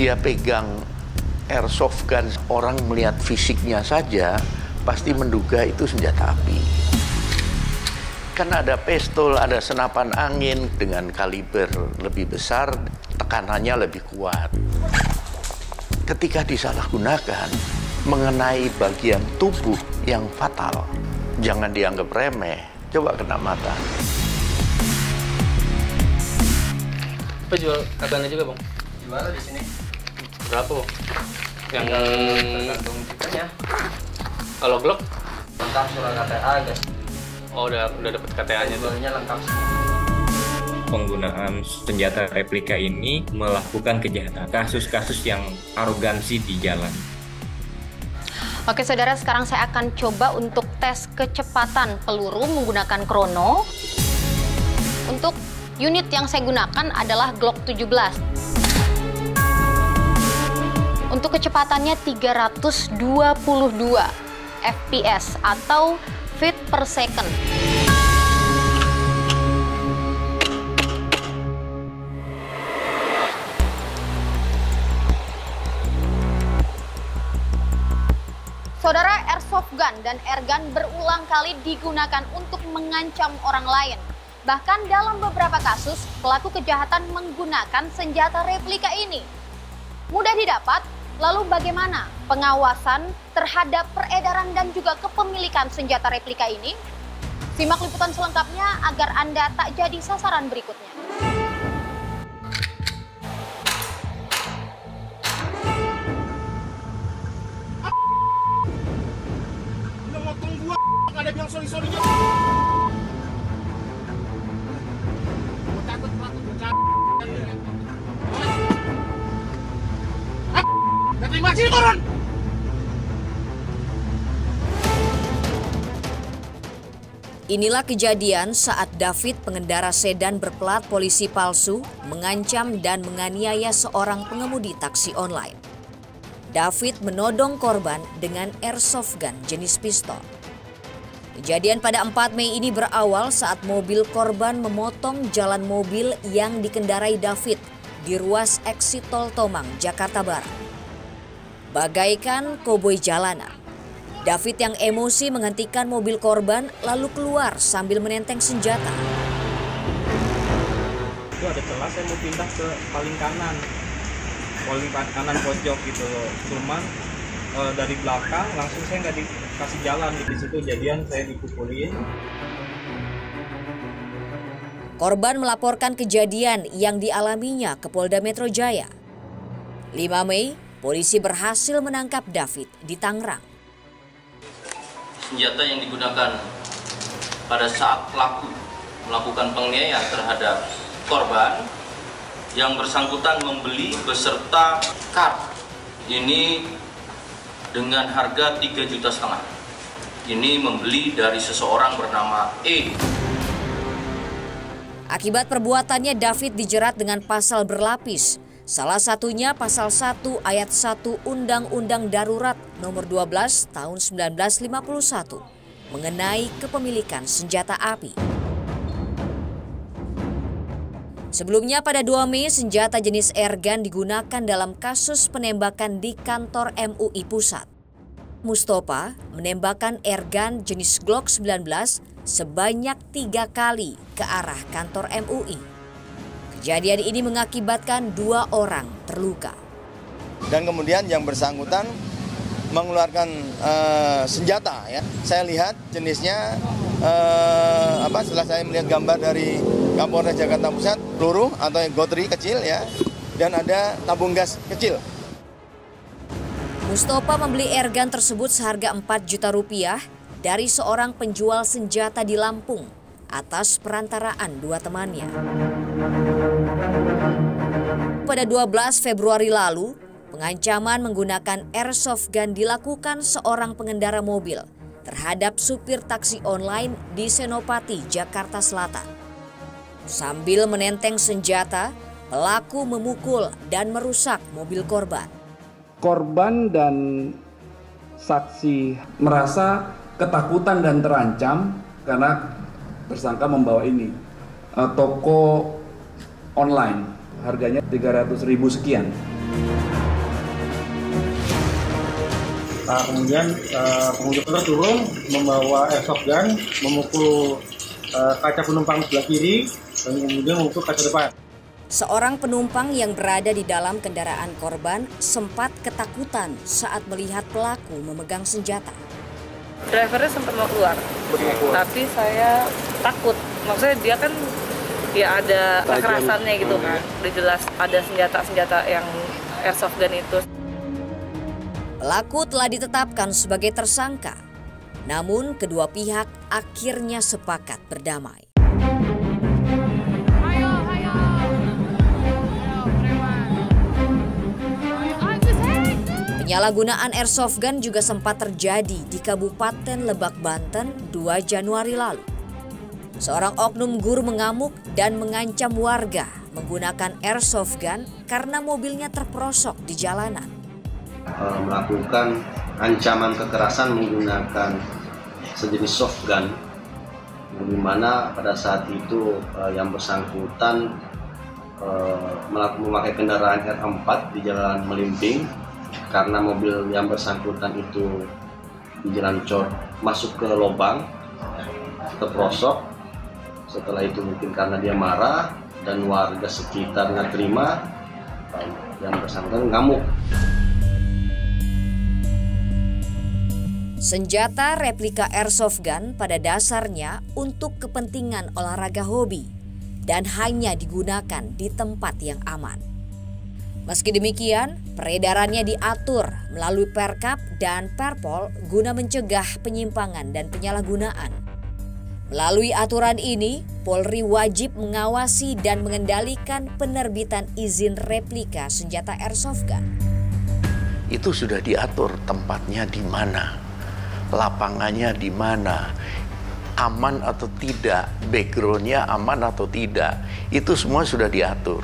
dia pegang airsoft gun, orang melihat fisiknya saja pasti menduga itu senjata api. Kan ada pistol, ada senapan angin dengan kaliber lebih besar, tekanannya lebih kuat. Ketika disalahgunakan, mengenai bagian tubuh yang fatal, jangan dianggap remeh, coba kena mata. Apa jual katanya juga, Bang? Jual di sini. Berapa, Bang? Yang tergantung tipenya. Kalau Glock? Lengkap surat KTA, guys. Oh, udah dapat KTA-nya tuh. Jualnya lengkap semua. Penggunaan senjata replika ini melakukan kejahatan, kasus-kasus yang arogansi di jalan. Oke saudara, sekarang saya akan coba untuk tes kecepatan peluru menggunakan krono. Untuk unit yang saya gunakan adalah Glock 17. Untuk kecepatannya 322 fps atau feet per second. Saudara, airsoft gun dan airgun berulang kali digunakan untuk mengancam orang lain. Bahkan dalam beberapa kasus, pelaku kejahatan menggunakan senjata replika ini. Mudah didapat, lalu bagaimana pengawasan terhadap peredaran dan juga kepemilikan senjata replika ini? Simak liputan selengkapnya agar Anda tak jadi sasaran berikutnya. Udah motong gua, nggak ada bilang sorry-sorrynya. Gua takut pelaku bercanda. Gak terima sini turun! Inilah kejadian saat David, pengendara sedan berplat polisi palsu, mengancam dan menganiaya seorang pengemudi taksi online. David menodong korban dengan airsoft gun jenis pistol. Kejadian pada 4 Mei ini berawal saat mobil korban memotong jalan mobil yang dikendarai David di ruas eksit Tol Tomang, Jakarta Barat. Bagaikan koboi jalanan, David yang emosi menghentikan mobil korban lalu keluar sambil menenteng senjata. Itu ada celah, saya mau pindah ke paling kanan pojok gitu loh. Cuman dari belakang langsung saya nggak dikasih jalan, di situ jadian saya dipukulin. Korban melaporkan kejadian yang dialaminya ke Polda Metro Jaya. 5 Mei, polisi berhasil menangkap David di Tangerang. Senjata yang digunakan pada saat pelaku melakukan penganiayaan terhadap korban, yang bersangkutan membeli beserta kart ini dengan harga 3,5 juta. Ini membeli dari seseorang bernama E. Akibat perbuatannya, David dijerat dengan pasal berlapis. Salah satunya pasal 1 ayat 1 Undang-Undang Darurat nomor 12 tahun 1951 mengenai kepemilikan senjata api. Sebelumnya pada 2 Mei, senjata jenis airgun digunakan dalam kasus penembakan di kantor MUI Pusat. Mustopa menembakkan airgun jenis Glock 19 sebanyak 3 kali ke arah kantor MUI. Kejadian ini mengakibatkan 2 orang terluka. Dan kemudian yang bersangkutan mengeluarkan senjata. Ya. Saya lihat jenisnya, setelah saya melihat gambar dari Kapolres Jakarta Pusat, peluru atau gotri kecil ya, dan ada tabung gas kecil. Mustopa membeli airgun tersebut seharga 4 juta rupiah dari seorang penjual senjata di Lampung atas perantaraan 2 temannya. Pada 12 Februari lalu, pengancaman menggunakan airsoft gun dilakukan seorang pengendara mobil terhadap supir taksi online di Senopati, Jakarta Selatan. Sambil menenteng senjata, pelaku memukul dan merusak mobil korban. Korban dan saksi merasa ketakutan dan terancam karena tersangka membawa ini toko online, harganya 300.000 sekian. Kemudian pengunjuk rasa turun membawa airsoft gun, memukul kaca penumpang sebelah kiri, dan kemudian memukul kaca depan. Seorang penumpang yang berada di dalam kendaraan korban sempat ketakutan saat melihat pelaku memegang senjata. Drivernya sempat mau keluar, tapi saya takut. Maksudnya dia kan ya ada kekerasannya gitu kan. Udah jelas ada senjata-senjata yang airsoft gun itu. Pelaku telah ditetapkan sebagai tersangka. Namun kedua pihak akhirnya sepakat berdamai. Penyalahgunaan airsoft gun juga sempat terjadi di Kabupaten Lebak, Banten 2 Januari lalu. Seorang oknum guru mengamuk dan mengancam warga menggunakan airsoft gun karena mobilnya terperosok di jalanan. Melakukan ancaman kekerasan menggunakan sejenis soft gun, di mana pada saat itu yang bersangkutan memakai kendaraan R4 di Jalan Melimping. Karena mobil yang bersangkutan itu di jalan cor masuk ke lubang, terperosok. Setelah itu mungkin karena dia marah dan warga sekitar nggak terima, yang bersangkutan ngamuk. Senjata replika airsoft gun pada dasarnya untuk kepentingan olahraga hobi dan hanya digunakan di tempat yang aman. Meski demikian, peredarannya diatur melalui Perkap dan Perpol guna mencegah penyimpangan dan penyalahgunaan. Melalui aturan ini, Polri wajib mengawasi dan mengendalikan penerbitan izin replika senjata airsoft gun. Itu sudah diatur tempatnya di mana, lapangannya di mana, aman atau tidak, backgroundnya aman atau tidak, itu semua sudah diatur.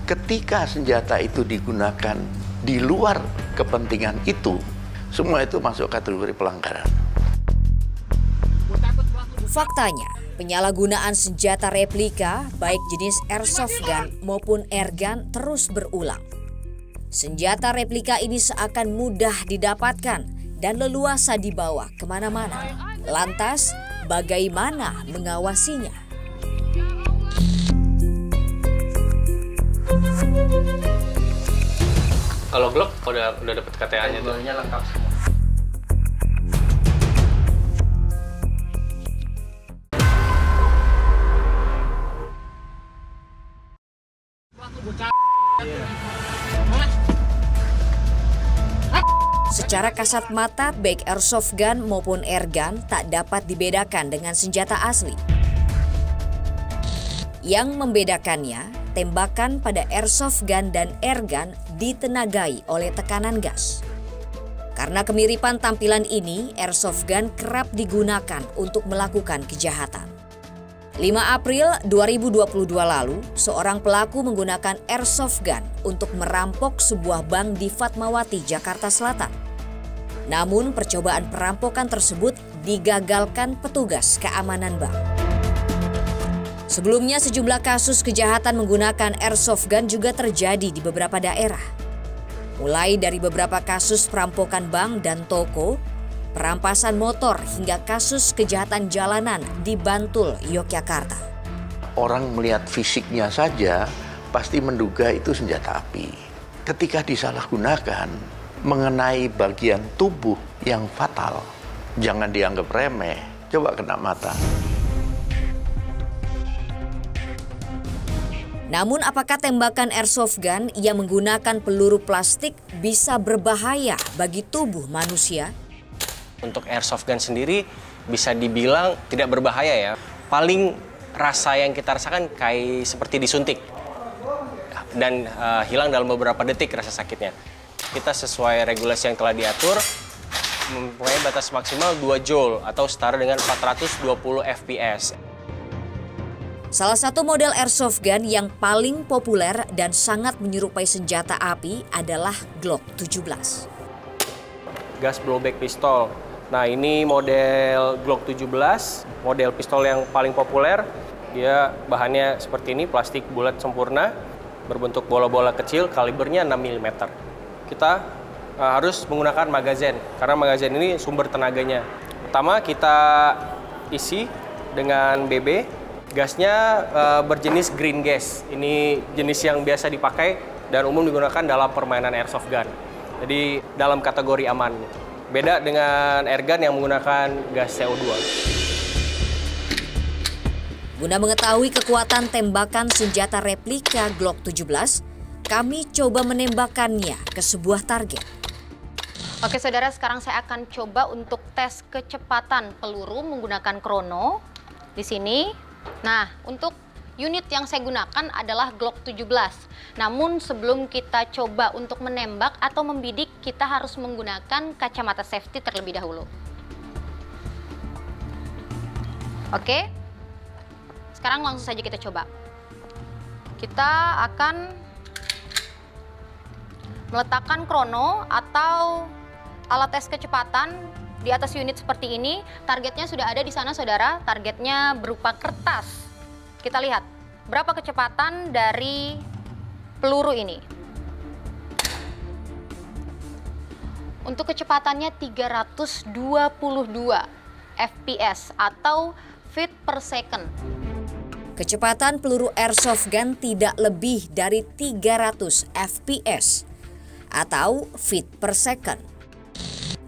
Ketika senjata itu digunakan di luar kepentingan itu, semua itu masuk kategori pelanggaran. Faktanya, penyalahgunaan senjata replika baik jenis airsoft gun maupun airgun terus berulang. Senjata replika ini seakan mudah didapatkan dan leluasa dibawa kemana-mana. Lantas, bagaimana mengawasinya? Kalau Glock udah dapet KTA-nya tuh. Lengkap semua. Secara kasat mata, baik airsoft gun maupun airgun tak dapat dibedakan dengan senjata asli. Yang membedakannya, tembakan pada airsoft gun dan airgun ditenagai oleh tekanan gas. Karena kemiripan tampilan ini, airsoft gun kerap digunakan untuk melakukan kejahatan. 5 April 2022 lalu, seorang pelaku menggunakan airsoft gun untuk merampok sebuah bank di Fatmawati, Jakarta Selatan. Namun percobaan perampokan tersebut digagalkan petugas keamanan bank. Sebelumnya sejumlah kasus kejahatan menggunakan airsoft gun juga terjadi di beberapa daerah. Mulai dari beberapa kasus perampokan bank dan toko, perampasan motor hingga kasus kejahatan jalanan di Bantul, Yogyakarta. Orang melihat fisiknya saja pasti menduga itu senjata api. Ketika disalahgunakan mengenai bagian tubuh yang fatal, jangan dianggap remeh, coba kena mata. Namun apakah tembakan airsoft gun yang menggunakan peluru plastik bisa berbahaya bagi tubuh manusia? Untuk airsoft gun sendiri bisa dibilang tidak berbahaya ya. Paling rasa yang kita rasakan kayak seperti disuntik. Dan hilang dalam beberapa detik rasa sakitnya. Kita sesuai regulasi yang telah diatur, mempunyai batas maksimal 2 joule atau setara dengan 420 fps. Salah satu model airsoft gun yang paling populer dan sangat menyerupai senjata api adalah Glock 17. Gas blowback pistol. Nah, ini model Glock 17, model pistol yang paling populer. Dia bahannya seperti ini, plastik bulat sempurna, berbentuk bola-bola kecil, kalibernya 6 mm. Kita harus menggunakan magazen, karena magazen ini sumber tenaganya. Pertama kita isi dengan BB, gasnya berjenis green gas. Ini jenis yang biasa dipakai dan umum digunakan dalam permainan airsoft gun. Jadi dalam kategori aman. Beda dengan airgun yang menggunakan gas CO2. Guna mengetahui kekuatan tembakan senjata replika Glock 17, kami coba menembakkannya ke sebuah target. Oke saudara, sekarang saya akan coba untuk tes kecepatan peluru menggunakan krono di sini. Nah, untuk unit yang saya gunakan adalah Glock 17. Namun sebelum kita coba untuk menembak atau membidik, kita harus menggunakan kacamata safety terlebih dahulu. Oke. Sekarang langsung saja kita coba. Kita akan meletakkan krono atau alat tes kecepatan di atas unit seperti ini. Targetnya sudah ada di sana saudara, targetnya berupa kertas. Kita lihat berapa kecepatan dari peluru ini. Untuk kecepatannya 322 fps atau feet per second. Kecepatan peluru airsoft gun tidak lebih dari 300 fps atau feet per second.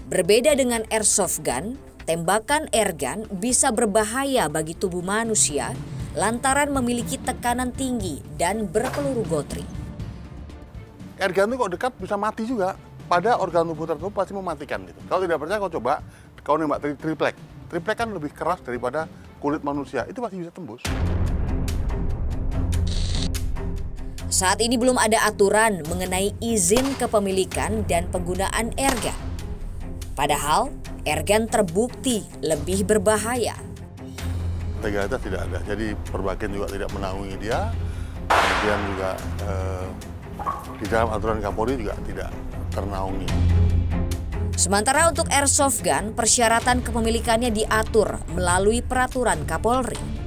Berbeda dengan airsoft gun, tembakan airgun bisa berbahaya bagi tubuh manusia lantaran memiliki tekanan tinggi dan berpeluru gotri. Airgun itu kalau dekat bisa mati juga. Pada organ tubuh tertentu pasti mematikan gitu. Kalau tidak percaya kau coba, kau nembak triplek. Triplek kan lebih keras daripada kulit manusia, itu pasti bisa tembus. Saat ini belum ada aturan mengenai izin kepemilikan dan penggunaan airgun. Padahal airgun terbukti lebih berbahaya. Legalitas tidak ada, jadi perbakin juga tidak menaungi dia. Kemudian juga di dalam aturan Kapolri juga tidak ternaungi. Sementara untuk airsoft gun, persyaratan kepemilikannya diatur melalui peraturan Kapolri.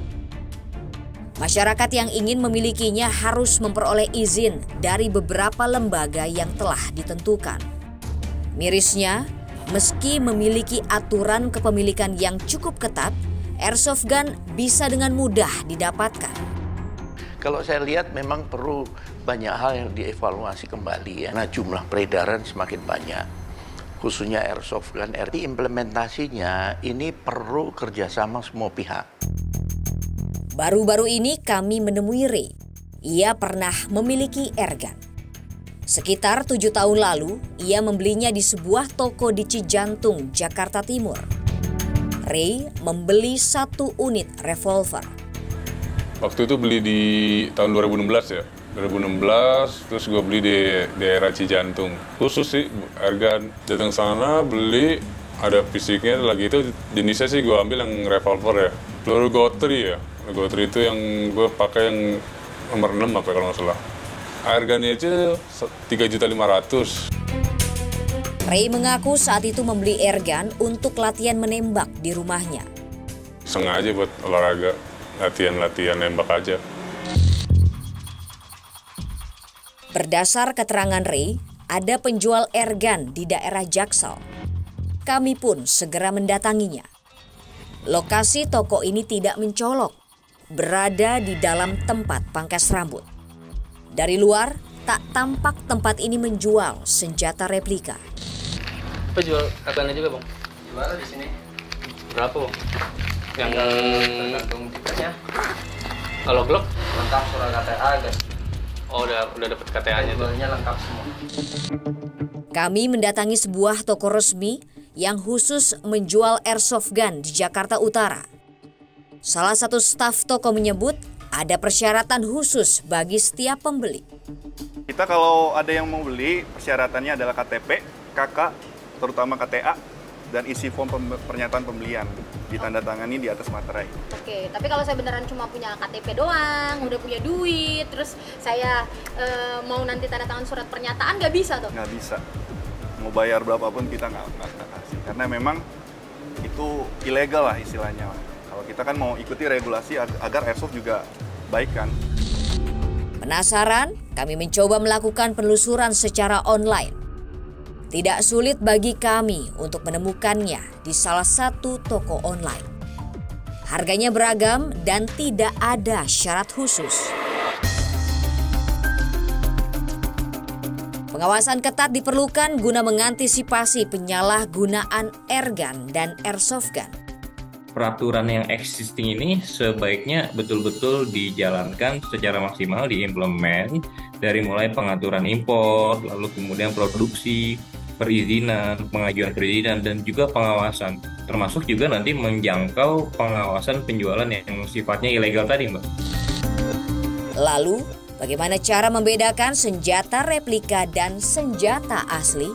Masyarakat yang ingin memilikinya harus memperoleh izin dari beberapa lembaga yang telah ditentukan. Mirisnya, meski memiliki aturan kepemilikan yang cukup ketat, airsoft gun bisa dengan mudah didapatkan. Kalau saya lihat memang perlu banyak hal yang dievaluasi kembali ya. Nah, jumlah peredaran semakin banyak, khususnya airsoft gun. Implementasinya ini perlu kerjasama semua pihak. Baru-baru ini kami menemui Ray. Ia pernah memiliki airgun. Sekitar 7 tahun lalu, ia membelinya di sebuah toko di Cijantung, Jakarta Timur. Ray membeli 1 unit revolver. Waktu itu beli di tahun 2016 ya. 2016, terus gue beli di daerah Cijantung. Khusus sih, airgun. Datang sana, beli, ada fisiknya lagi itu. Jenisnya sih gue ambil yang revolver ya. Peluru gotri ya. Gotri itu yang gue pakai yang nomor 6 apa kalau nggak salah. Harganya aja 3.500.000. Ray mengaku saat itu membeli airgun untuk latihan menembak di rumahnya. Sengaja buat olahraga, latihan nembak aja. Berdasar keterangan Ray, ada penjual airgun di daerah Jaksel. Kami pun segera mendatanginya. Lokasi toko ini tidak mencolok, berada di dalam tempat pangkas rambut. Dari luar, tak tampak tempat ini menjual senjata replika. Apa jual airgun juga, Bang? Jual di sini. Berapa, Bang? Yang tergantung tipenya. Kalau Glock? Lengkap surat KTA, guys. Oh, udah dapat KTA-nya tuh. Jualnya lengkap semua. Kami mendatangi sebuah toko resmi yang khusus menjual airsoft gun di Jakarta Utara. Salah satu staf toko menyebut ada persyaratan khusus bagi setiap pembeli. Kita kalau ada yang mau beli, persyaratannya adalah KTP, KK, terutama KTA, dan isi form pernyataan pembelian. Ditandatangani di atas materai. Oke, tapi kalau saya beneran cuma punya KTP doang, udah punya duit, terus saya mau nanti tanda tangan surat pernyataan, nggak bisa tuh? Nggak bisa. Mau bayar berapapun kita nggak kasih. Karena memang itu ilegal lah istilahnya. Kalau kita kan mau ikuti regulasi agar airsoft juga baik kan. Penasaran? Kami mencoba melakukan penelusuran secara online. Tidak sulit bagi kami untuk menemukannya di salah satu toko online. Harganya beragam dan tidak ada syarat khusus. Pengawasan ketat diperlukan guna mengantisipasi penyalahgunaan airgun dan airsoft gun. Peraturan yang existing ini sebaiknya betul-betul dijalankan secara maksimal, diimplement dari mulai pengaturan impor, lalu kemudian produksi, perizinan, pengajuan perizinan, dan juga pengawasan. Termasuk juga nanti menjangkau pengawasan penjualan yang sifatnya ilegal tadi, Mbak. Lalu, bagaimana cara membedakan senjata replika dan senjata asli?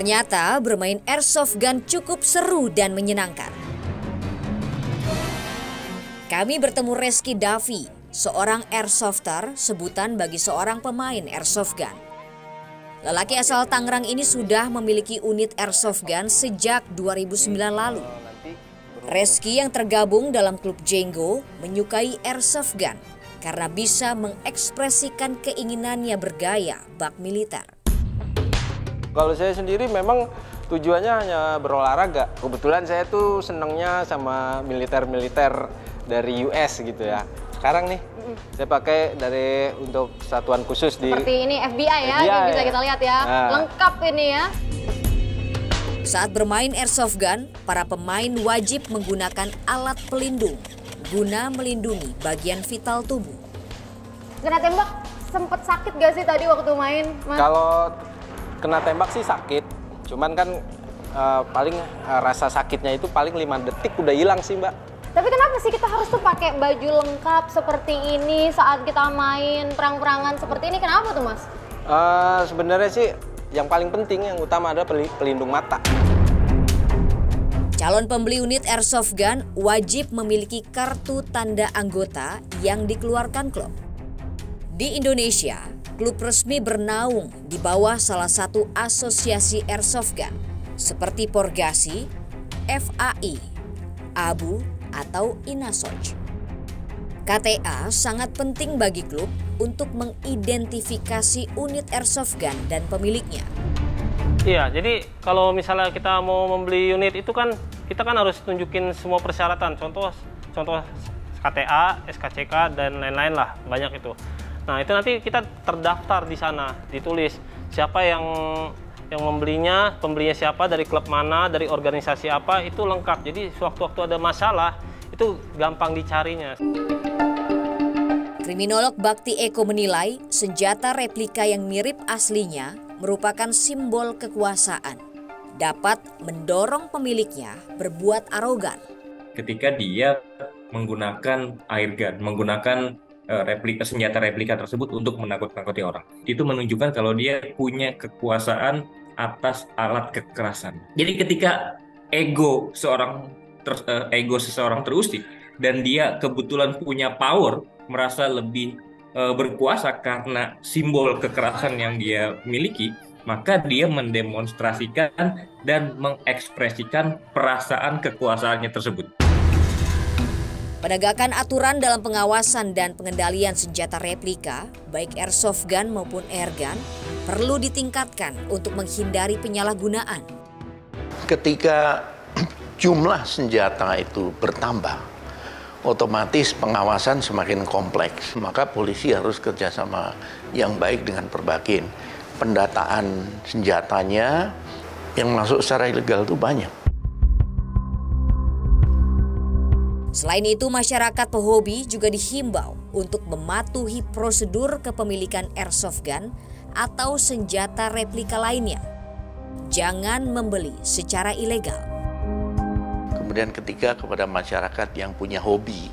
Ternyata bermain airsoft gun cukup seru dan menyenangkan. Kami bertemu Reski Davi, seorang airsofter, sebutan bagi seorang pemain airsoft gun. Lelaki asal Tangerang ini sudah memiliki unit airsoft gun sejak 2009 lalu. Reski yang tergabung dalam klub Jenggo menyukai airsoft gun karena bisa mengekspresikan keinginannya bergaya bak militer. Kalau saya sendiri memang tujuannya hanya berolahraga. Kebetulan saya tuh senangnya sama militer-militer dari US gitu ya. Sekarang nih saya pakai untuk satuan khusus di... Seperti ini FBI ya, ini bisa kita lihat ya. Nah. Lengkap ini ya. Saat bermain airsoft gun, para pemain wajib menggunakan alat pelindung guna melindungi bagian vital tubuh. Kena tembak sempet sakit gak sih tadi waktu main, Mas? Kalau kena tembak sih sakit, cuman kan paling rasa sakitnya itu paling 5 detik udah hilang sih, Mbak. Tapi kenapa sih kita harus tuh pakai baju lengkap seperti ini saat kita main perang-perangan seperti ini? Kenapa tuh, Mas? Sebenarnya sih yang paling penting, yang utama adalah pelindung mata. Calon pembeli unit airsoft gun wajib memiliki kartu tanda anggota yang dikeluarkan klub. Di Indonesia, klub resmi bernaung di bawah salah satu asosiasi airsoft gun seperti Porgasi, FAI, ABU, atau Inasoj. KTA sangat penting bagi klub untuk mengidentifikasi unit airsoft gun dan pemiliknya. Iya, jadi kalau misalnya kita mau membeli unit itu kan kita kan harus tunjukin semua persyaratan, contoh KTA, SKCK, dan lain-lain lah, banyak itu. Nah, itu nanti kita terdaftar di sana, ditulis siapa yang membelinya, pembelinya siapa, dari klub mana, dari organisasi apa, itu lengkap. Jadi sewaktu-waktu ada masalah, itu gampang dicarinya. Kriminolog Bakti Eko menilai senjata replika yang mirip aslinya merupakan simbol kekuasaan, dapat mendorong pemiliknya berbuat arogan. Ketika dia menggunakan airgun, menggunakan senjata replika tersebut untuk menakut-nakuti orang. Itu menunjukkan kalau dia punya kekuasaan atas alat kekerasan. Jadi ketika ego seseorang terusik dan dia kebetulan punya power, merasa lebih berkuasa karena simbol kekerasan yang dia miliki, maka dia mendemonstrasikan dan mengekspresikan perasaan kekuasaannya tersebut. Penegakan aturan dalam pengawasan dan pengendalian senjata replika, baik airsoft gun maupun airgun, perlu ditingkatkan untuk menghindari penyalahgunaan. Ketika jumlah senjata itu bertambah, otomatis pengawasan semakin kompleks. Maka polisi harus kerjasama yang baik dengan Perbakin. Pendataan senjatanya yang masuk secara ilegal itu banyak. Selain itu, masyarakat pehobi juga dihimbau untuk mematuhi prosedur kepemilikan airsoft gun atau senjata replika lainnya. Jangan membeli secara ilegal. Kemudian ketiga, kepada masyarakat yang punya hobi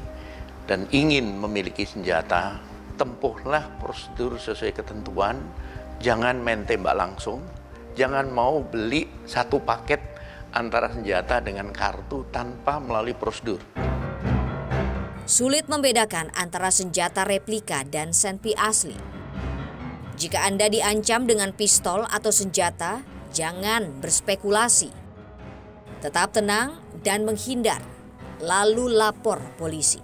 dan ingin memiliki senjata, tempuhlah prosedur sesuai ketentuan, jangan main tembak langsung, jangan mau beli satu paket antara senjata dengan kartu tanpa melalui prosedur. Sulit membedakan antara senjata replika dan senpi asli. Jika Anda diancam dengan pistol atau senjata, jangan berspekulasi. Tetap tenang dan menghindar, lalu lapor polisi.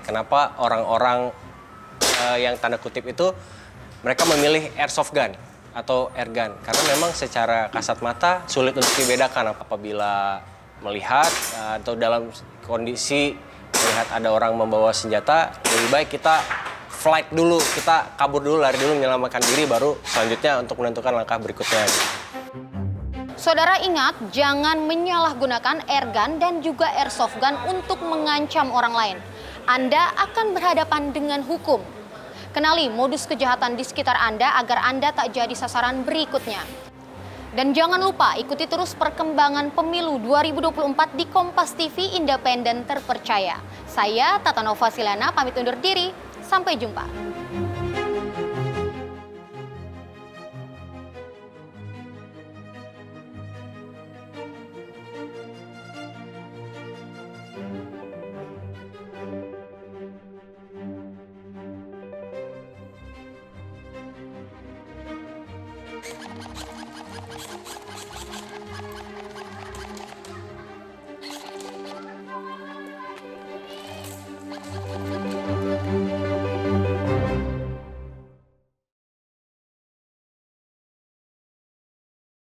Kenapa orang-orang yang tanda kutip itu mereka memilih airsoft gun atau airgun? Karena memang secara kasat mata sulit untuk dibedakan apabila melihat atau dalam kondisi melihat ada orang membawa senjata, lebih baik kita flight dulu, kita kabur dulu, lari dulu, menyelamatkan diri, baru selanjutnya untuk menentukan langkah berikutnya. Saudara ingat, jangan menyalahgunakan airgun dan juga airsoft gun untuk mengancam orang lain. Anda akan berhadapan dengan hukum. Kenali modus kejahatan di sekitar Anda agar Anda tak jadi sasaran berikutnya. Dan jangan lupa ikuti terus perkembangan pemilu 2024 di Kompas TV Independen Terpercaya. Saya Tata Nova Silana pamit undur diri, sampai jumpa.